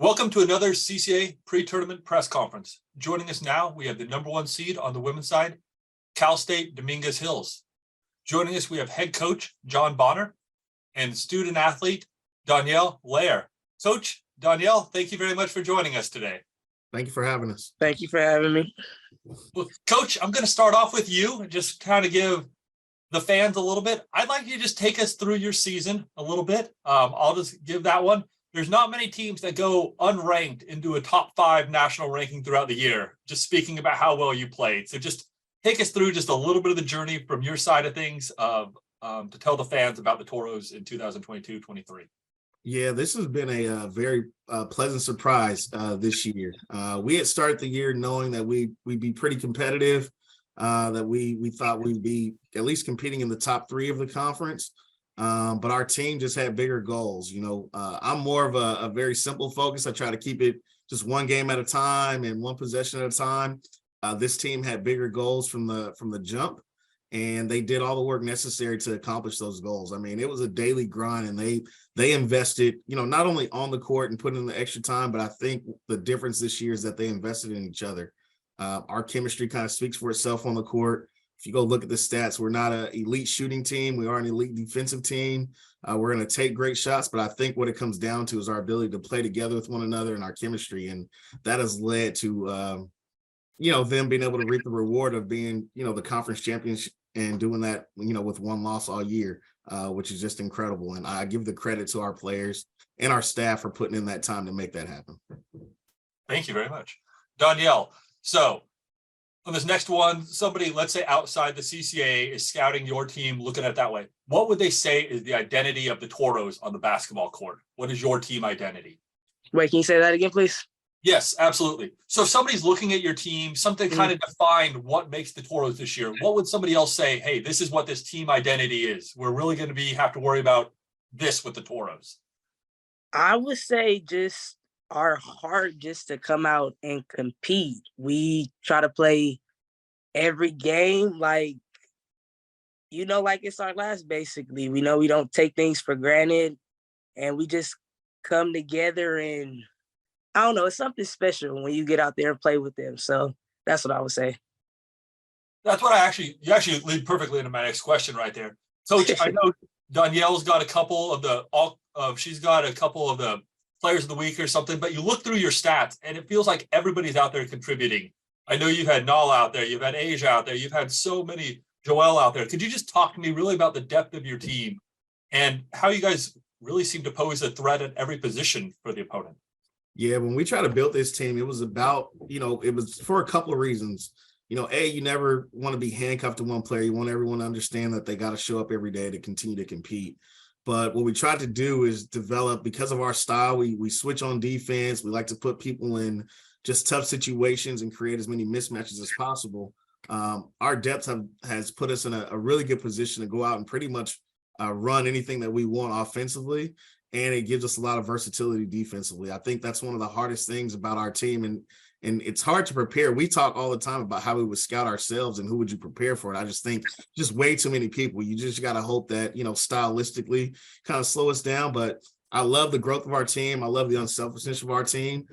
Welcome to another CCAA pre-tournament press conference. Joining us now, we have the number one seed on the women's side, Cal State Dominguez Hills. Joining us, we have head coach John Bonner and student athlete Danielle Lair. Coach Danielle, thank you very much for joining us today. Thank you for having us. Thank you for having me. Well, Coach, I'm going to start off with you and just kind of give the fans a little bit. I'd like you to just take us through your season a little bit. I'll just give that one. There's not many teams that go unranked into a top 5 national ranking throughout the year, just speaking about how well you played. So just take us through just a little bit of the journey from your side of things to tell the fans about the Toros in 2022-23. Yeah, this has been a very pleasant surprise this year. We had started the year knowing that we'd be pretty competitive, that we thought we'd be at least competing in the top 3 of the conference. But our team just had bigger goals. You know, I'm more of a very simple focus. I try to keep it just one game at a time and one possession at a time. This team had bigger goals from the jump, and they did all the work necessary to accomplish those goals. I mean, it was a daily grind, and they invested, you know, not only on the court and put in the extra time, but I think the difference this year is that they invested in each other. Our chemistry kind of speaks for itself on the court. If you go look at the stats, we're not an elite shooting team. We are an elite defensive team. We're going to take great shots, but I think what it comes down to is our ability to play together with one another and our chemistry. And that has led to, them being able to reap the reward of being, the conference champions and doing that, with one loss all year, which is just incredible. And I give the credit to our players and our staff for putting in that time to make that happen. Thank you very much. Danielle, so on this next one, somebody, let's say outside the CCAA, is scouting your team, looking at it that way. What would they say is the identity of the Toros on the basketball court? What is your team identity? Wait, can you say that again, please? Yes, absolutely. So if somebody's looking at your team, something kind of defined what makes the Toros this year. What would somebody else say? Hey, this is what this team identity is. We're really going to have to worry about this with the Toros. I would say just our heart just to come out and compete. We try to play every game like it's our last, basically. We know we don't take things for granted, and we just come together, and I don't know, it's something special when you get out there and play with them. So that's what I would say. That's what you actually lead perfectly into my next question right there. Coach, I know Danielle's got a couple of the players of the week or something, but you look through your stats and it feels like everybody's out there contributing. I know you've had Nal out there, you've had Asia out there, you've had so many Joelle out there. Could you just talk to me really about the depth of your team and how you guys really seem to pose a threat at every position for the opponent? Yeah, when we try to build this team, it was about, it was for a couple of reasons. You never want to be handcuffed to one player. You want everyone to understand that they got to show up every day to continue to compete. But what we tried to do is develop, because of our style, we switch on defense. We like to put people in just tough situations and create as many mismatches as possible. Our depth has put us in a really good position to go out and pretty much run anything that we want offensively. And it gives us a lot of versatility defensively. I think that's one of the hardest things about our team. And it's hard to prepare. We talk all the time about how we would scout ourselves and who would you prepare for it. I just think just way too many people. You just got to hope that, stylistically kind of slow us down. But I love the growth of our team. I love the unselfishness of our team.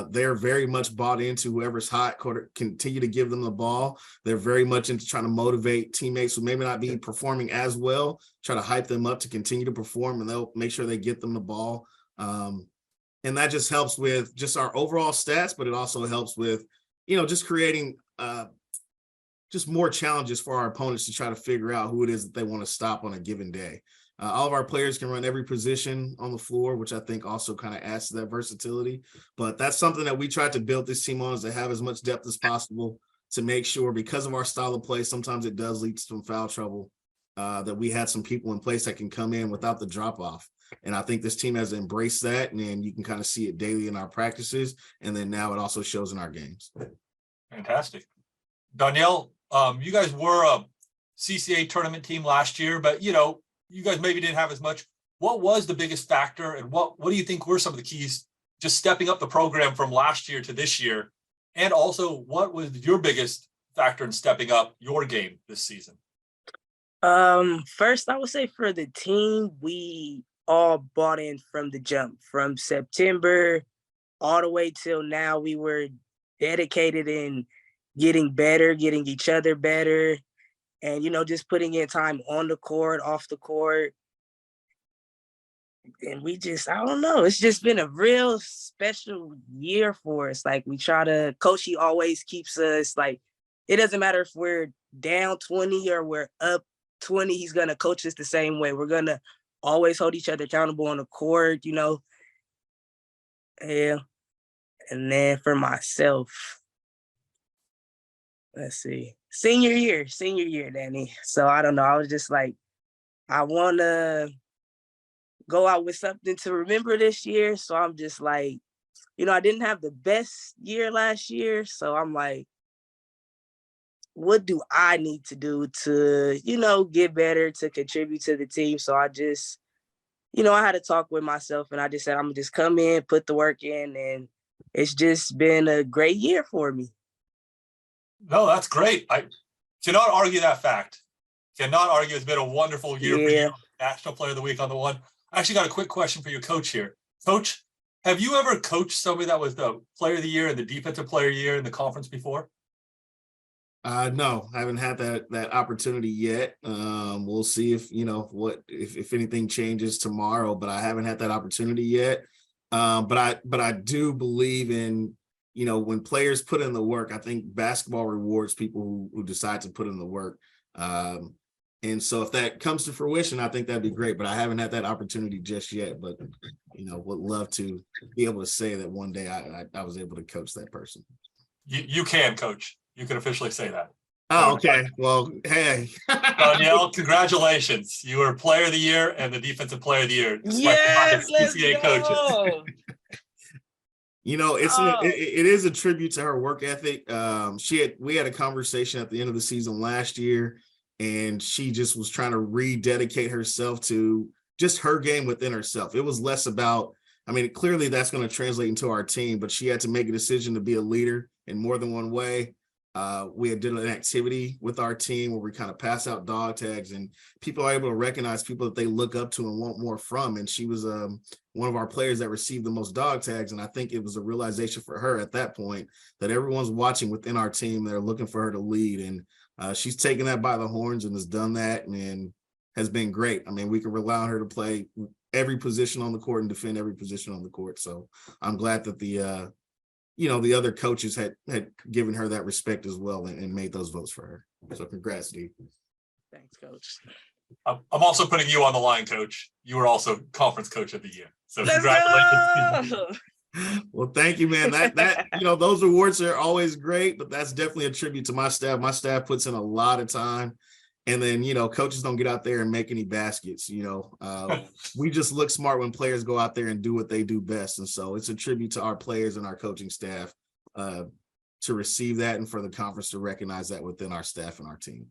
They're very much bought into whoever's hot, continue to give them the ball. They're very much into trying to motivate teammates who maybe not be performing as well, try to hype them up to continue to perform, and they'll make sure they get them the ball. And that just helps with just our overall stats, but it also helps with, just creating just more challenges for our opponents to try to figure out who it is that they want to stop on a given day. All of our players can run every position on the floor, which I think also kind of adds to that versatility. But that's something that we tried to build this team on, is to have as much depth as possible to make sure, because of our style of play, sometimes it does lead to some foul trouble, that we had some people in place that can come in without the drop-off. And I think this team has embraced that, and you can kind of see it daily in our practices. And then now it also shows in our games. Fantastic. Danielle, you guys were a CCAA tournament team last year, but, you guys maybe didn't have as much. What was the biggest factor, and what do you think were some of the keys just stepping up the program from last year to this year? And also, what was your biggest factor in stepping up your game this season? First, I would say for the team, we all bought in from the jump. From September, all the way till now, we were dedicated in getting better, getting each other better, and, just putting in time on the court, off the court. And I don't know, it's just been a real special year for us. Like, Coach, he always keeps us, like, it doesn't matter if we're down 20 or we're up 20, he's going to coach us the same way. We're going to always hold each other accountable on the court, Yeah. And then for myself, let's see, senior year, Danny. So I don't know. I was just like, I want to go out with something to remember this year. So I'm just like, I didn't have the best year last year. So I'm like, what do I need to do to, get better, to contribute to the team? So I just, I had to talk with myself, and I just said, I'm going to just come in, put the work in, and it's just been a great year for me. No, that's great. I cannot argue that fact. Cannot argue. It's been a wonderful year for you. National Player of the Week on the one. I actually got a quick question for your coach here. Coach, have you ever coached somebody that was the Player of the Year and the Defensive Player of the Year in the conference before? No, I haven't had that opportunity yet. We'll see if if anything changes tomorrow, but I haven't had that opportunity yet. But I do believe in, when players put in the work. I think basketball rewards people who decide to put in the work. And so if that comes to fruition, I think that'd be great, but I haven't had that opportunity just yet, but would love to be able to say that one day I was able to coach that person. You can, Coach. You can officially say that. Oh, okay. Well, hey. Danielle, congratulations. You were Player of the Year and the Defensive Player of the Year. Yes, let's CCAA go. coaches. It is a tribute to her work ethic. We had a conversation at the end of the season last year, and she just was trying to rededicate herself to just her game within herself. It was less about, clearly that's going to translate into our team, but she had to make a decision to be a leader in more than one way. We had done an activity with our team where we kind of pass out dog tags, and people are able to recognize people that they look up to and want more from. And she was one of our players that received the most dog tags. And I think it was a realization for her at that point that everyone's watching within our team. They're looking for her to lead. And she's taken that by the horns and has done that and has been great. We can rely on her to play every position on the court and defend every position on the court. So I'm glad that the other coaches had given her that respect as well and made those votes for her. So congrats, Steve. Thanks, Coach. I'm also putting you on the line, Coach. You were also Conference Coach of the Year. So Let's congratulations. go! Well, thank you, man. That those awards are always great, but that's definitely a tribute to my staff. My staff puts in a lot of time. And then, coaches don't get out there and make any baskets. We just look smart when players go out there and do what they do best. And so it's a tribute to our players and our coaching staff to receive that, and for the conference to recognize that within our staff and our team.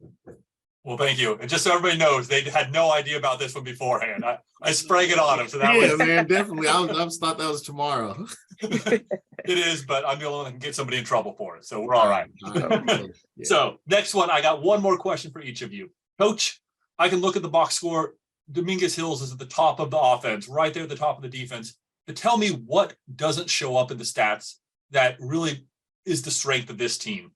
Well, thank you. And just so everybody knows, they had no idea about this one beforehand. I sprang it on them. So that was man, definitely. I just thought that was tomorrow. It is, but I'm the only one that can get somebody in trouble for it. So we're all right. Yeah. So next one, I got one more question for each of you. Coach, I can look at the box score. Dominguez Hills is at the top of the offense, right there at the top of the defense. But tell me what doesn't show up in the stats that really is the strength of this team.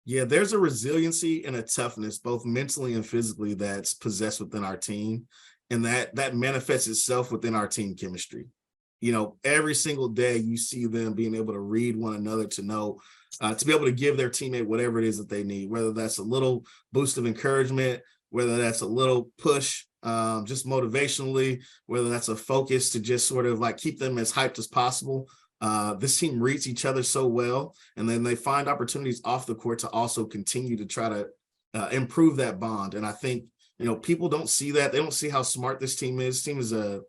Yeah, there's a resiliency and a toughness, both mentally and physically, that's possessed within our team. And that manifests itself within our team chemistry. Every single day you see them being able to read one another, to know, to be able to give their teammate whatever it is that they need, whether that's a little boost of encouragement, whether that's a little push, just motivationally, whether that's a focus to just sort of like keep them as hyped as possible. This team reads each other so well, and then they find opportunities off the court to also continue to try to improve that bond. And I think, people don't see that. They don't see how smart this team is. This team is a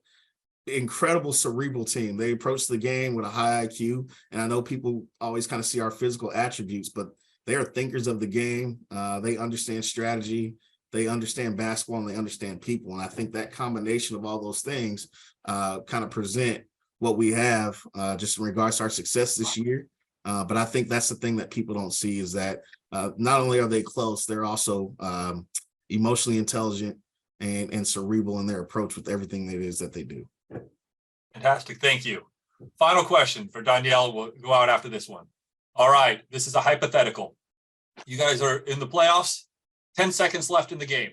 incredible cerebral team. They approach the game with a high IQ. And I know people always kind of see our physical attributes, but they are thinkers of the game. They understand strategy. They understand basketball, and they understand people. And I think that combination of all those things kind of present what we have just in regards to our success this year. But I think that's the thing that people don't see, is that not only are they close, they're also emotionally intelligent and cerebral in their approach with everything that it is that they do. Fantastic. Thank you. Final question for Danielle. We'll go out after this one. All right. This is a hypothetical. You guys are in the playoffs, 10 seconds left in the game.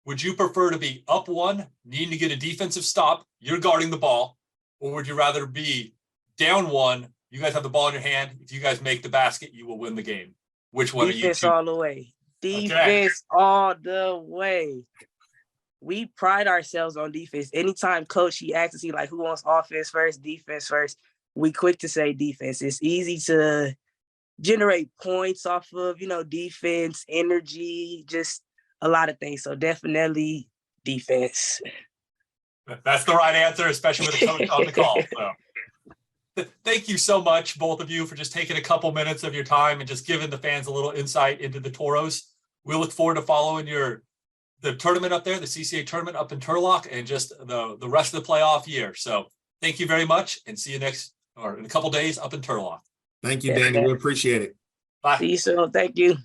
Would you prefer to be up 1, needing to get a defensive stop, you're guarding the ball, or would you rather be down 1, you guys have the ball in your hand, if you guys make the basket, you will win the game? Which one Defense are you choosing? all the way. Defense all the way. We pride ourselves on defense. Anytime coach, he asks us, he like, who wants offense first, defense first? We quick to say defense. It's easy to generate points off of, defense, energy, just a lot of things. So definitely defense. That's the right answer, especially with a coach on the call. So thank you so much, both of you, for just taking a couple minutes of your time and just giving the fans a little insight into the Toros. We look forward to following the tournament up there, the CCAA tournament up in Turlock, and just the rest of the playoff year. So thank you very much, and see you in a couple days up in Turlock. Thank you, Danny. We appreciate it. Bye. See you soon. Thank you.